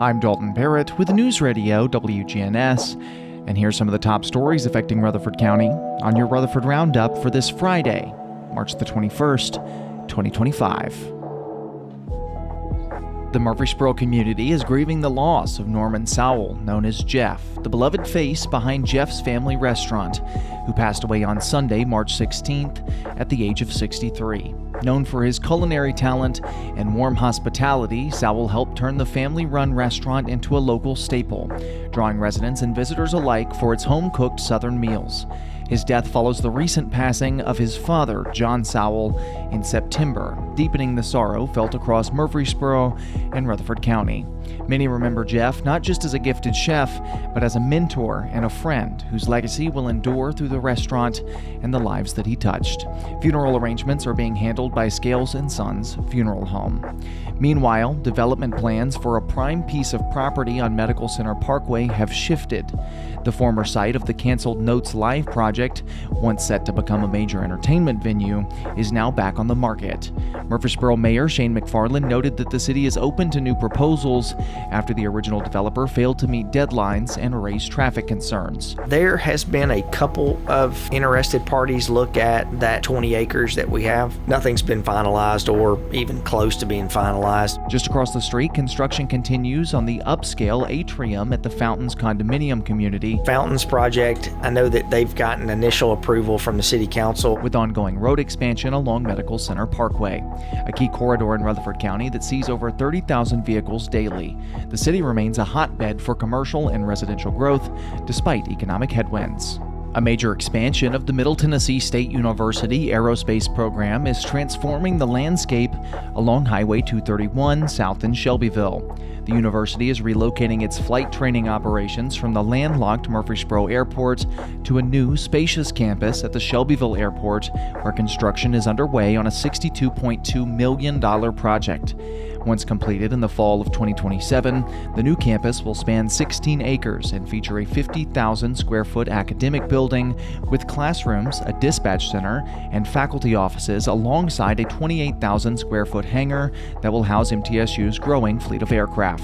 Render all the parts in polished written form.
I'm Dalton Barrett with the News Radio WGNS, and here's some of the top stories affecting Rutherford County on your Rutherford Roundup for this Friday, March the 21st, 2025. The Murfreesboro community is grieving the loss of Norman Sowell, known as Jeff, the beloved face behind Jeff's Family Restaurant, who passed away on Sunday, March 16th, at the age of 63. Known for his culinary talent and warm hospitality, Sowell helped turn the family-run restaurant into a local staple, drawing residents and visitors alike for its home-cooked Southern meals. His death follows the recent passing of his father, John Sowell, in September, deepening the sorrow felt across Murfreesboro and Rutherford County. Many remember Jeff not just as a gifted chef, but as a mentor and a friend whose legacy will endure through the restaurant and the lives that he touched. Funeral arrangements are being handled by Scales & Sons Funeral Home. Meanwhile, development plans for a prime piece of property on Medical Center Parkway have shifted. The former site of the canceled Notes Live project, once set to become a major entertainment venue, is now back on the market. Murfreesboro Mayor Shane McFarland noted that the city is open to new proposals after the original developer failed to meet deadlines and raise traffic concerns. There has been a couple of interested parties look at that 20 acres that we have. Nothing's been finalized or even close to being finalized. Just across the street, construction continues on the upscale atrium at the Fountains condominium community. Fountains project, I know that they've gotten initial approval from the city council. With ongoing road expansion along Medical Center Parkway, a key corridor in Rutherford County that sees over 30,000 vehicles daily. The city remains a hotbed for commercial and residential growth despite economic headwinds. A major expansion of the Middle Tennessee State University aerospace program is transforming the landscape along Highway 231 south in Shelbyville. The university is relocating its flight training operations from the landlocked Murfreesboro Airport to a new, spacious campus at the Shelbyville Airport, where construction is underway on a $62.2 million project. Once completed in the fall of 2027, the new campus will span 16 acres and feature a 50,000 square foot academic building with classrooms, a dispatch center, and faculty offices alongside a 28,000 square foot hangar that will house MTSU's growing fleet of aircraft.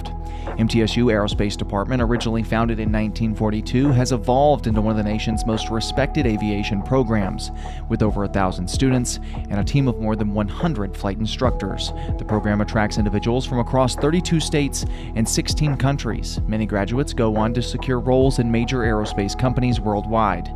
MTSU Aerospace Department, originally founded in 1942, has evolved into one of the nation's most respected aviation programs. With over 1,000 students and a team of more than 100 flight instructors, the program attracts individuals from across 32 states and 16 countries. Many graduates go on to secure roles in major aerospace companies worldwide.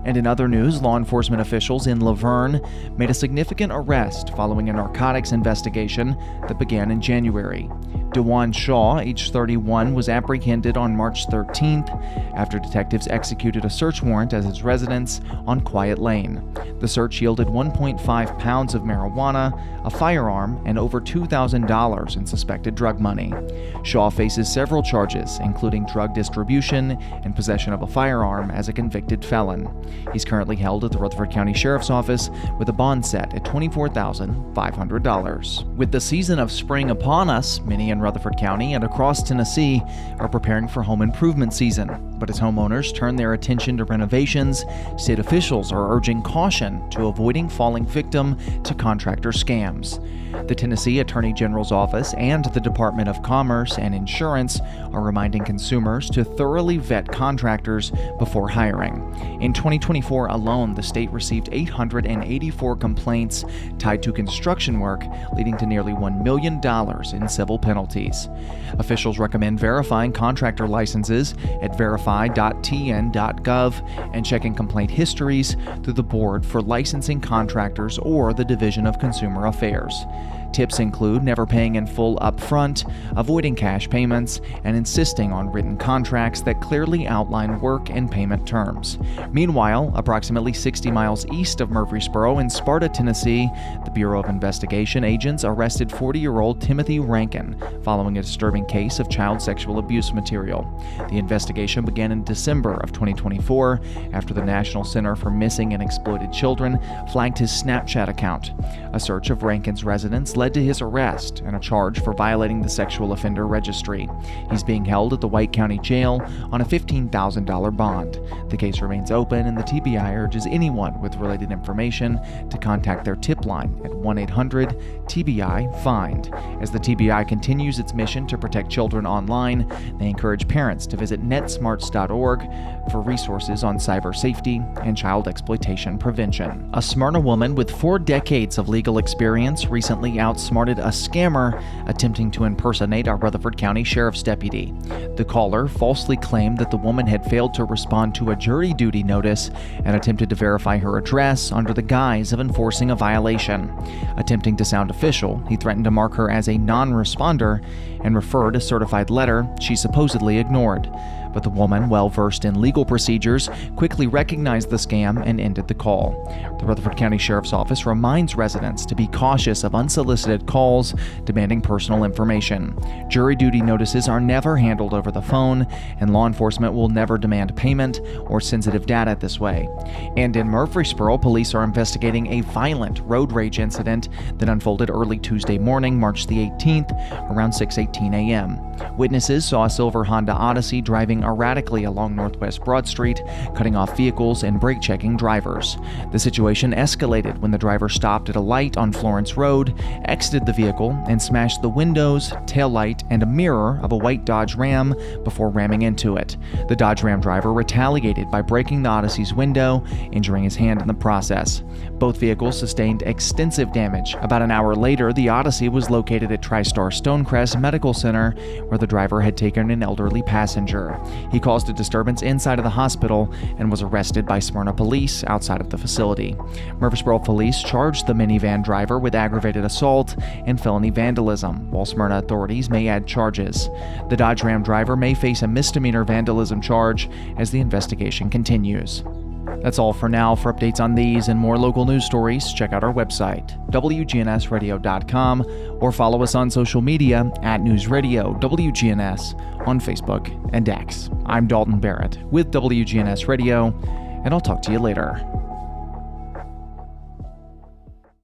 And in other news, law enforcement officials in Laverne made a significant arrest following a narcotics investigation that began in January. DeJuan Shaw, age 31, was apprehended on March 13th after detectives executed a search warrant at his residence on Quiet Lane. The search yielded 1.5 pounds of marijuana, a firearm, and over $2,000 in suspected drug money. Shaw faces several charges, including drug distribution and possession of a firearm as a convicted felon. He's currently held at the Rutherford County Sheriff's Office with a bond set at $24,500. With the season of spring upon us, many in Rutherford County and across Tennessee are preparing for home improvement season. But as homeowners turn their attention to renovations, state officials are urging caution to avoiding falling victim to contractor scams. The Tennessee Attorney General's Office and the Department of Commerce and Insurance are reminding consumers to thoroughly vet contractors before hiring. In 2024 alone, the state received 884 complaints tied to construction work, leading to nearly $1 million in civil penalties. Officials recommend verifying contractor licenses at verify.tn.gov and checking complaint histories through the Board for Licensing Contractors or the Division of Consumer Affairs. Tips include never paying in full upfront, avoiding cash payments, and insisting on written contracts that clearly outline work and payment terms. Meanwhile, approximately 60 miles east of Murfreesboro in Sparta, Tennessee, the Bureau of Investigation agents arrested 40-year-old Timothy Rankin following a disturbing case of child sexual abuse material. The investigation began in December of 2024 after the National Center for Missing and Exploited Children flagged his Snapchat account. A search of Rankin's residence led led to his arrest and a charge for violating the sexual offender registry. He's being held at the White County Jail on a $15,000 bond. The case remains open, and the TBI urges anyone with related information to contact their tip line at 1-800-TBI-FIND. As the TBI continues its mission to protect children online, they encourage parents to visit netsmarts.org for resources on cyber safety and child exploitation prevention. A Smyrna woman with 4 decades of legal experience recently outsmarted a scammer attempting to impersonate a Rutherford County Sheriff's deputy. The caller falsely claimed that the woman had failed to respond to a jury duty notice and attempted to verify her address under the guise of enforcing a violation. Attempting to sound official, he threatened to mark her as a non-responder and referred a certified letter she supposedly ignored. But the woman, well versed in legal procedures, quickly recognized the scam and ended the call. The Rutherford County Sheriff's Office reminds residents to be cautious of unsolicited calls demanding personal information. Jury duty notices are never handled over the phone, and law enforcement will never demand payment or sensitive data this way. And in Murfreesboro, police are investigating a violent road rage incident that unfolded early Tuesday morning, March the 18th, around 6:18 a.m. Witnesses saw a silver Honda Odyssey driving erratically along Northwest Broad Street, cutting off vehicles and brake-checking drivers. The situation escalated when the driver stopped at a light on Florence Road, exited the vehicle, and smashed the windows, taillight, and a mirror of a white Dodge Ram before ramming into it. The Dodge Ram driver retaliated by breaking the Odyssey's window, injuring his hand in the process. Both vehicles sustained extensive damage. About an hour later, the Odyssey was located at TriStar Stonecrest Medical Center, where the driver had taken an elderly passenger. He caused a disturbance inside of the hospital and was arrested by Smyrna police outside of the facility. Murfreesboro police charged the minivan driver with aggravated assault and felony vandalism, while Smyrna authorities may add charges. The Dodge Ram driver may face a misdemeanor vandalism charge as the investigation continues. That's all for now. For updates on these and more local news stories, check out our website, WGNSradio.com, or follow us on social media at News Radio WGNS on Facebook and X. I'm Dalton Barrett with WGNS Radio, and I'll talk to you later.